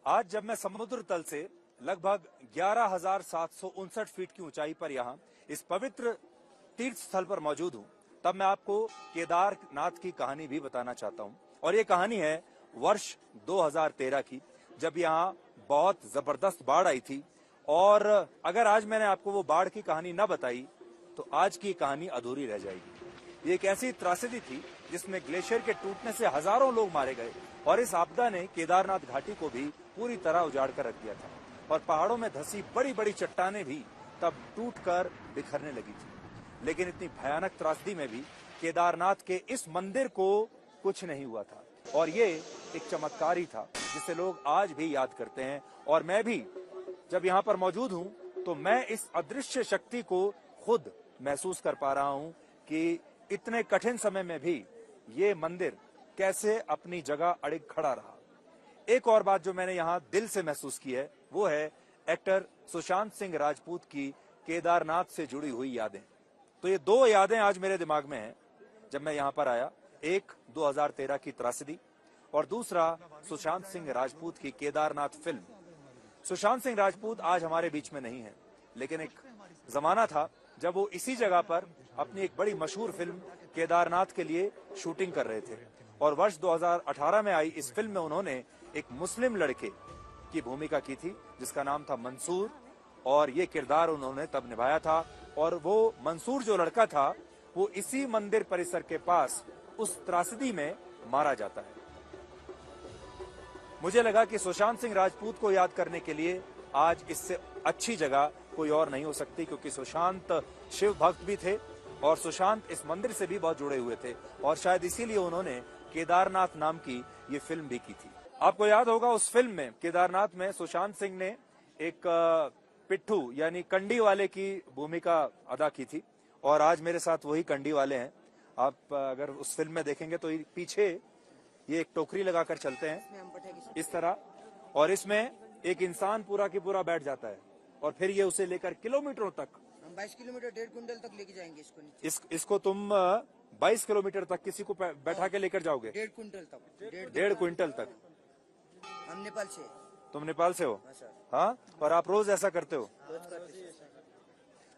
आज जब मैं समुद्र तल से लगभग 11,759 फीट की ऊंचाई पर यहाँ इस पवित्र तीर्थ स्थल पर मौजूद हूँ, तब मैं आपको केदारनाथ की कहानी भी बताना चाहता हूँ। और ये कहानी है वर्ष 2013 की, जब यहाँ बहुत जबरदस्त बाढ़ आई थी। और अगर आज मैंने आपको वो बाढ़ की कहानी न बताई तो आज की कहानी अधूरी रह जाएगी। ये एक ऐसी त्रासदी थी जिसमें ग्लेशियर के टूटने से हजारों लोग मारे गए और इस आपदा ने केदारनाथ घाटी को भी पूरी तरह उजाड़ कर रख दिया था और पहाड़ों में धसी बड़ी बड़ी चट्टानें भी तब टूटकर बिखरने लगी थी। लेकिन इतनी भयानक त्रासदी में भी केदारनाथ के इस मंदिर को कुछ नहीं हुआ था और ये एक चमत्कार ही था जिसे लोग आज भी याद करते हैं। और मैं भी जब यहाँ पर मौजूद हूँ तो मैं इस अदृश्य शक्ति को खुद महसूस कर पा रहा हूँ कि इतने कठिन समय में भी ये मंदिर कैसे अपनी जगह अड़िग खड़ा रहा। एक और बात जो मैंने यहाँ दिल से महसूस की है वो है एक्टर सुशांत सिंह राजपूत की केदारनाथ से जुड़ी हुई यादें। तो ये दो यादें आज मेरे दिमाग में हैं जब मैं यहाँ पर आया। एक 2013 की त्रासदी और दूसरा सुशांत सिंह राजपूत की केदारनाथ फिल्म। सुशांत सिंह राजपूत आज हमारे बीच में नहीं है, लेकिन एक जमाना था जब वो इसी जगह पर अपनी एक बड़ी मशहूर फिल्म केदारनाथ के लिए शूटिंग कर रहे थे। और वर्ष 2018 में आई इस फिल्म में उन्होंने एक मुस्लिम लड़के की भूमिका की थी जिसका नाम था मंसूर, और ये किरदार उन्होंने तब निभाया था। और वो मंसूर जो लड़का था वो इसी मंदिर परिसर के पास उस त्रासदी में मारा जाता है। मुझे लगा कि सुशांत सिंह राजपूत को याद करने के लिए आज इससे अच्छी जगह कोई और नहीं हो सकती, क्योंकि सुशांत शिव भक्त भी थे और सुशांत इस मंदिर से भी बहुत जुड़े हुए थे और शायद इसीलिए उन्होंने केदारनाथ नाम की ये फिल्म भी की थी। आपको याद होगा उस फिल्म में केदारनाथ में सुशांत सिंह ने एक पिट्ठू यानी कंडी वाले की भूमिका अदा की थी और आज मेरे साथ वही कंडी वाले हैं। आप अगर उस फिल्म में देखेंगे तो पीछे ये एक टोकरी लगाकर चलते हैं इस तरह, और इसमें एक इंसान पूरा की पूरा बैठ जाता है और फिर ये उसे लेकर किलोमीटरों तक, 22 किलोमीटर 1.5 क्विंटल तक लेके जाएंगे इसको नीचे। इसको तुम 22 किलोमीटर तक किसी को बैठा के लेकर जाओगे? 1.5 क्विंटल तक। 1.5 क्विंटल तक। हम नेपाल से। तुम नेपाल से हो? हाँ, और आप रोज ऐसा करते हो?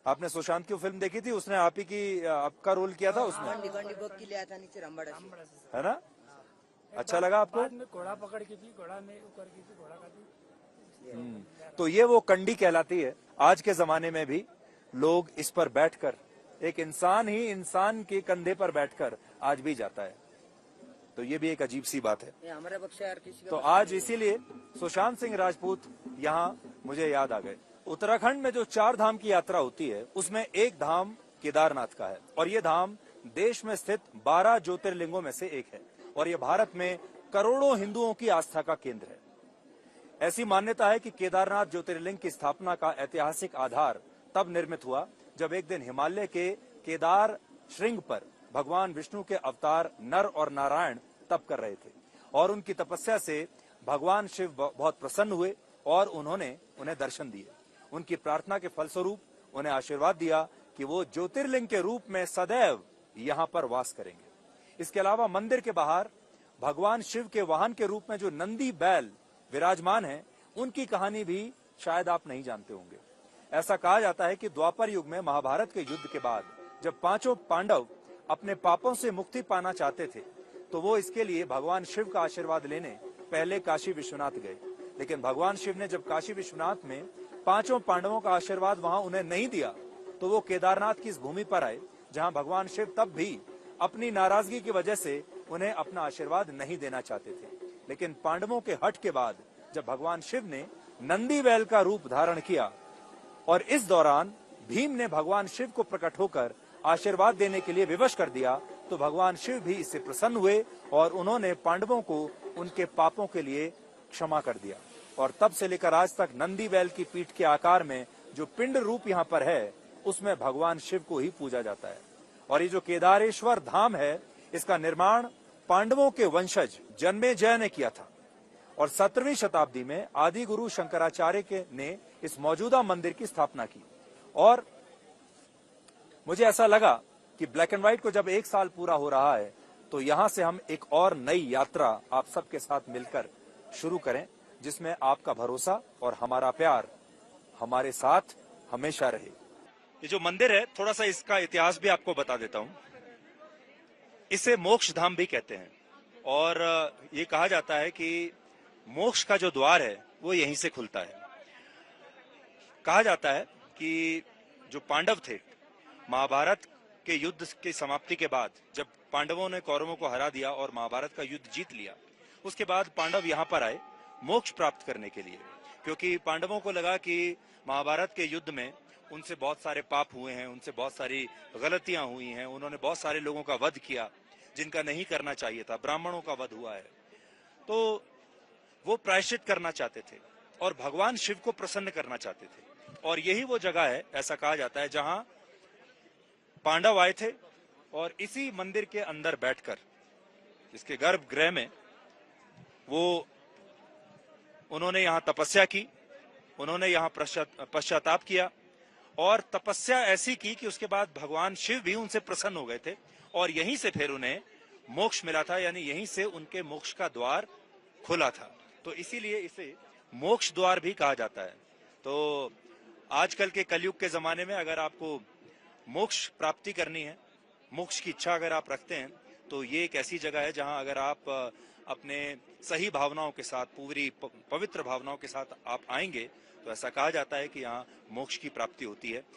आपने सुशांत की फिल्म देखी थी? उसने आप ही की आपका रोल किया था उसमें, है ना? अच्छा लगा आपको? घोड़ा पकड़ की थी, घोड़ा ने ऊपर की थी, घोड़ा का थी। तो ये वो कंडी कहलाती है। आज के जमाने में भी लोग इस पर बैठकर, एक इंसान ही इंसान के कंधे पर बैठकर आज भी जाता है। तो ये भी एक अजीब सी बात है। हमारे बख्शा यार किसी तो आज इसीलिए सुशांत सिंह राजपूत यहाँ मुझे याद आ गए। उत्तराखंड में जो 4 धाम की यात्रा होती है उसमें एक धाम केदारनाथ का है और ये धाम देश में स्थित 12 ज्योतिर्लिंगों में से एक है और ये भारत में करोड़ों हिंदुओं की आस्था का केंद्र है। ऐसी मान्यता है कि केदारनाथ ज्योतिर्लिंग की स्थापना का ऐतिहासिक आधार तब निर्मित हुआ जब एक दिन हिमालय के केदार श्रृंग पर भगवान विष्णु के अवतार नर और नारायण तप कर रहे थे और उनकी तपस्या से भगवान शिव बहुत प्रसन्न हुए और उन्होंने उन्हें दर्शन दिए। उनकी प्रार्थना के फलस्वरूप उन्हें आशीर्वाद दिया कि वो ज्योतिर्लिंग के रूप में सदैव यहाँ पर वास करेंगे। इसके अलावा मंदिर के बाहर भगवान शिव के वाहन के रूप में जो नंदी बैल विराजमान है उनकी कहानी भी शायद आप नहीं जानते होंगे। ऐसा कहा जाता है कि द्वापर युग में महाभारत के युद्ध के बाद जब 5 पांडव अपने पापों से मुक्ति पाना चाहते थे तो वो इसके लिए भगवान शिव का आशीर्वाद लेने पहले काशी विश्वनाथ गए। लेकिन भगवान शिव ने जब काशी विश्वनाथ में 5 पांडवों का आशीर्वाद वहां उन्हें नहीं दिया तो वो केदारनाथ की इस भूमि पर आए जहां भगवान शिव तब भी अपनी नाराजगी की वजह से उन्हें अपना आशीर्वाद नहीं देना चाहते थे। लेकिन पांडवों के हट के बाद जब भगवान शिव ने नंदी बैल का रूप धारण किया और इस दौरान भीम ने भगवान शिव को प्रकट होकर आशीर्वाद देने के लिए विवश कर दिया तो भगवान शिव भी इससे प्रसन्न हुए और उन्होंने पांडवों को उनके पापों के लिए क्षमा कर दिया। और तब से लेकर आज तक नंदी बैल की पीठ के आकार में जो पिंड रूप यहाँ पर है उसमें भगवान शिव को ही पूजा जाता है। और ये जो केदारेश्वर धाम है इसका निर्माण पांडवों के वंशज जन्मेजय ने किया था और 17वीं शताब्दी में आदि गुरु शंकराचार्य ने इस मौजूदा मंदिर की स्थापना की। और मुझे ऐसा लगा कि ब्लैक एंड व्हाइट को जब 1 साल पूरा हो रहा है तो यहां से हम एक और नई यात्रा आप सबके साथ मिलकर शुरू करें जिसमें आपका भरोसा और हमारा प्यार हमारे साथ हमेशा रहे। ये जो मंदिर है, थोड़ा सा इसका इतिहास भी आपको बता देता हूं। इसे मोक्ष धाम भी कहते हैं और ये कहा जाता है कि मोक्ष का जो द्वार है वो यहीं से खुलता है। कहा जाता है कि जो पांडव थे, महाभारत के युद्ध की समाप्ति के बाद जब पांडवों ने कौरवों को हरा दिया और महाभारत का युद्ध जीत लिया, उसके बाद पांडव यहाँ पर आए मोक्ष प्राप्त करने के लिए, क्योंकि पांडवों को लगा कि महाभारत के युद्ध में उनसे बहुत सारे पाप हुए हैं, उनसे बहुत सारी गलतियां हुई हैं, उन्होंने बहुत सारे लोगों का वध किया जिनका नहीं करना चाहिए था, ब्राह्मणों का वध हुआ है, तो वो प्रायश्चित करना चाहते थे और भगवान शिव को प्रसन्न करना चाहते थे। और यही वो जगह है, ऐसा कहा जाता है, जहां पांडव आए थे और इसी मंदिर के अंदर बैठकर, इसके गर्भगृह में, वो उन्होंने यहां तपस्या की, उन्होंने यहां पश्चाताप किया और तपस्या ऐसी की कि उसके बाद भगवान शिव भी उनसे प्रसन्न हो गए थे और यहीं से फिर उन्हें मोक्ष मिला था, यानी यहीं से उनके मोक्ष का द्वार खुला था। तो इसीलिए इसे मोक्ष द्वार भी कहा जाता है। तो आजकल के कलयुग के जमाने में अगर आपको मोक्ष प्राप्ति करनी है, मोक्ष की इच्छा अगर आप रखते हैं, तो ये एक ऐसी जगह है जहां अगर आप अपने सही भावनाओं के साथ, पूरी पवित्र भावनाओं के साथ आप आएंगे, तो ऐसा कहा जाता है कि यहाँ मोक्ष की प्राप्ति होती है।